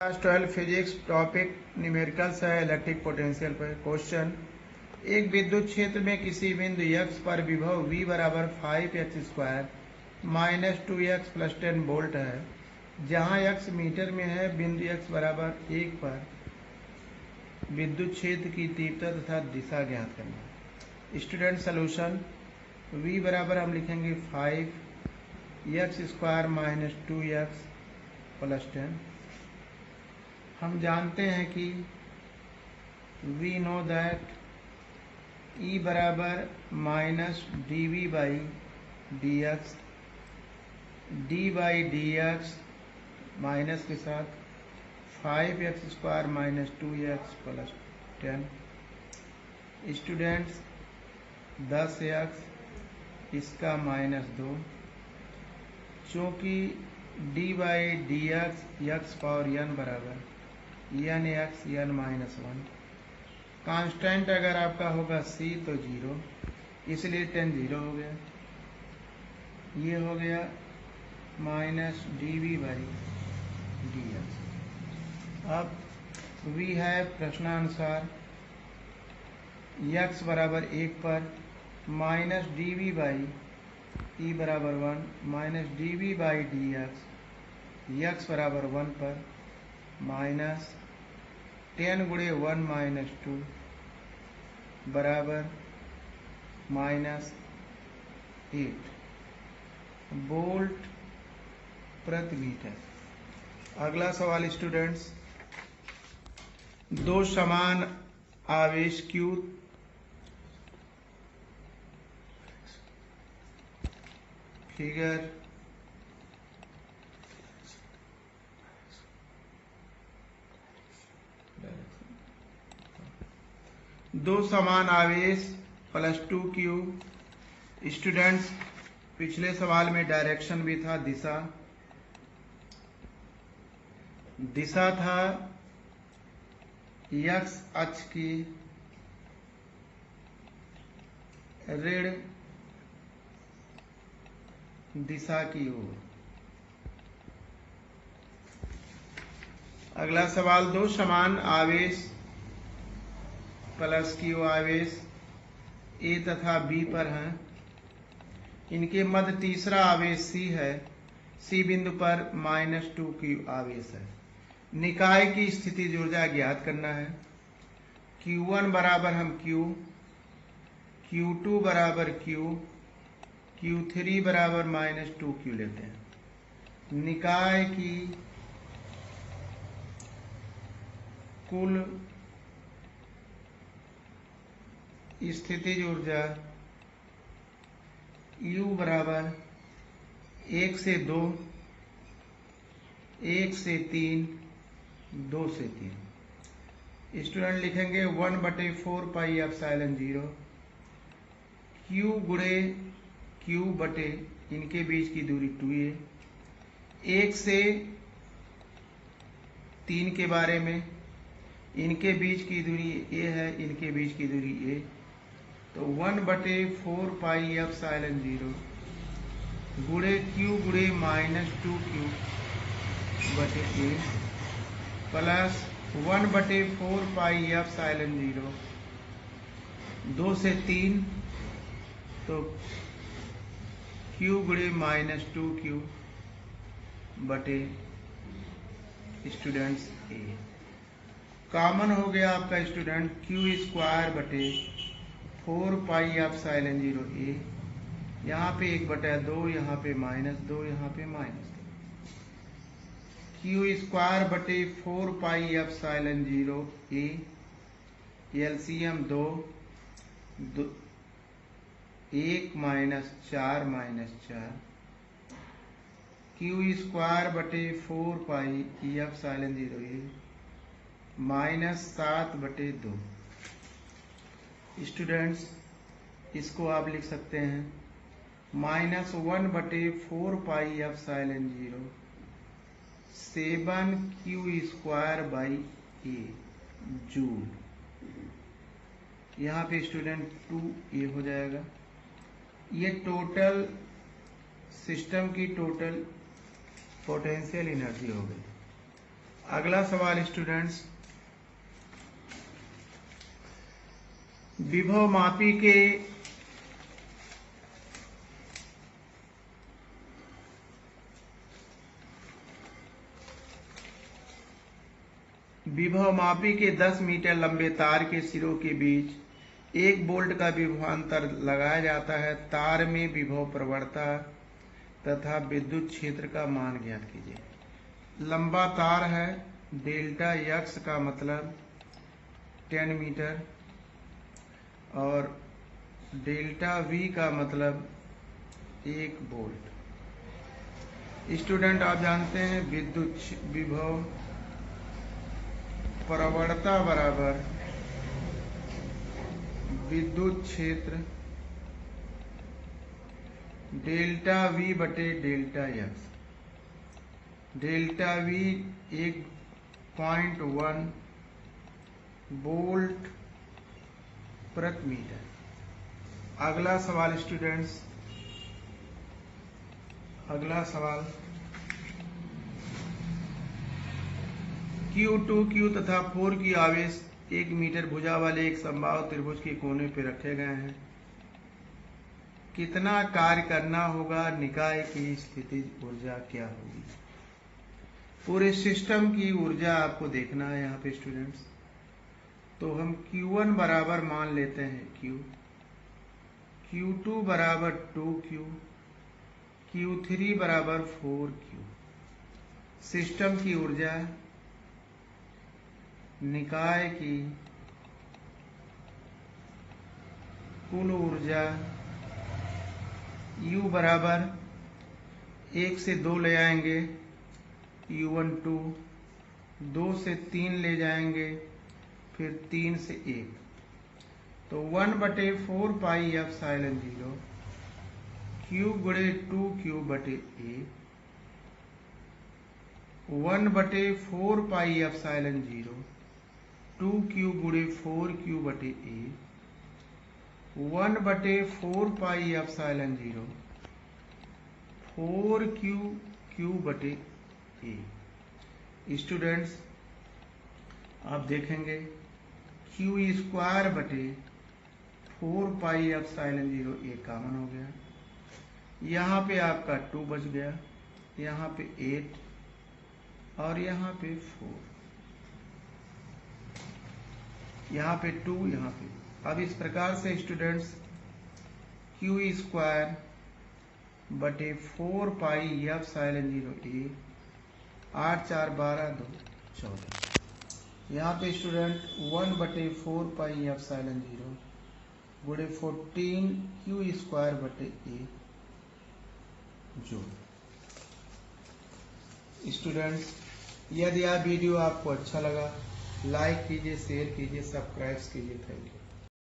Class 12 physics topic numericals है electric potential पर। Question, एक विद्युत क्षेत्र में किसी बिंदु x पर विभव V बराबर 5x² minus 2x plus 10 volt है। जहां x मीटर में है, बिंदु x बराबर 1 पर विद्युत क्षेत्र की तीव्रता तथा दिशा ज्ञात करना है। स्टूडेंट सॉल्यूशन, V बराबर हम लिखेंगे 5x² माइनस 2x प्लस 10। हम जानते हैं कि वी नो दैट E बराबर minus dV by D x, D by D x minus के साथ 5x² minus 2x plus 10। Students 10x, इसका माइनस 2, चूँकि d by D x power n बराबर n x n minus 1। Constant अगर आपका होगा c तो 0, इसलिए 10 0 हो गया। ये हो गया minus dV by D x. अब v है प्रश्नानुसार x बराबर 1 पर माइनस dV बाई e बराबर 1 minus dV by D x बराबर 1 पर माइनस 10 गुणे 1 माइनस 2 बराबर माइनस 8 वोल्ट प्रति मीटर। अगला सवाल स्टूडेंट्स, दो समान आवेश Q फिगर दो समान आवेश प्लस 2Q। स्टूडेंट्स, पिछले सवाल में डायरेक्शन भी था, दिशा था x अक्ष की ऋण दिशा की ओर। अगला सवाल, दो समान आवेश प्लस Q आवेश A तथा B पर हैं। इनके मध्य तीसरा आवेश C है। C बिंदु पर माइनस 2Q आवेश है। निकाय की स्थिति ऊर्जा ज्ञात करना है। Q1 बराबर हम Q, Q2 बराबर Q, Q3 बराबर माइनस 2Q लेते हैं। निकाय की कुल स्थिति ऊर्जा U बराबर 1 से 2, 1 से 3, 2 से 3। स्टूडेंट लिखेंगे 1/4 पाई एप्सिलॉन 0 Q गुणे Q बटे इनके बीच की दूरी 2a। 1 से 3 के बारे में, इनके बीच की दूरी a है, इनके बीच की दूरी a, तो 1/4 पाई एप्सिलॉन 0 गुणे Q गुणे माइनस 2Q बटे a प्लस 1/4 पाई एप्सिलॉन 0 2 से 3, तो Q गुणे माइनस 2Q बटे स्टूडेंट्स a। कॉमन हो गया आपका स्टूडेंट Q² बटे 4 पाई एप्सिलॉन 0 a। यहाँ पे 1/2, यहाँ पे माइनस 2, यहाँ पे माइनस 2। Q² बटे 4 pi epsilon 0 a, LCM 2, 1 minus 4 minus 4। Q² बटे 4 pi epsilon 0 a minus 7/2। Students, इसको आप लिख सकते हैं minus 1/4 pi epsilon 0 7Q² by a joule. यहाँ पे स्टूडेंट 2a हो जाएगा। ये टोटल सिस्टम की टोटल पोटेंशियल एनर्जी हो गई। अगला सवाल स्टूडेंट्स, विभव मापी के विभव मापी के 10 मीटर लंबे तार के सिरों के बीच 1 वोल्ट का विभवांतर लगाया जाता है। तार में विभव प्रवणता तथा विद्युत क्षेत्र का मान ज्ञात कीजिए। लंबा तार है, डेल्टा यक्स का मतलब 10 मीटर और डेल्टा वी का मतलब 1 वोल्ट। स्टूडेंट आप जानते हैं विद्युत विभव प्रवणता बराबर विद्युत क्षेत्र डेल्टा वी बटे delta x. Delta we 1.1 volt प्रति मीटर। अगला सवाल स्टूडेंट्स, अगला सवाल, Q2, Q तथा 4 की आवेश 1 मीटर भुजा वाले एक समबाहु त्रिभुज के कोने पर रखे गए हैं। कितना कार्य करना होगा, निकाय की स्थितिज ऊर्जा क्या होगी। पूरे सिस्टम की ऊर्जा आपको देखना है यहाँ पे स्टूडेंट्स। तो हम Q1 बराबर मान लेते हैं Q, Q2 बराबर 2Q, Q3 बराबर 4Q। सिस्टम की ऊर्जा, निकाय की कुल ऊर्जा U बराबर 1 से 2 ले आएंगे, U1 2, 2 से 3 ले जाएंगे, फिर 3 से 1, तो 1/4 पाई एप्सिलॉन 0 Q गुणे 2Q बटे A, 1/4 पाई एप्सिलॉन 0 2Q गुणे 4Q बटे A, 1/4 पाई एप्सिलॉन 0 4Q बटे A। स्टूडेंट्स आप देखेंगे Q स्क्वायर बटे 4 पाई एप्सिलॉन 0 A कॉमन हो गया। यहाँ पे आपका 2 बच गया, यहाँ पे 8 और यहाँ पे 4, यहाँ पे 2, यहाँ पे। अब इस प्रकार से स्टूडेंट्स Q स्क्वायर बटे 4 पाई एप्सिलॉन 0 A, 8 4 12 2 14। यहाँ पे स्टूडेंट 1/4 पाई एप्सिलॉन 0 गुणे 14 Q स्क्वायर बटे A जो। स्टूडेंट्स यदि यह वीडियो आपको अच्छा लगा, लाइक कीजिए, शेयर कीजिए, सब्सक्राइब कीजिए। Thank you.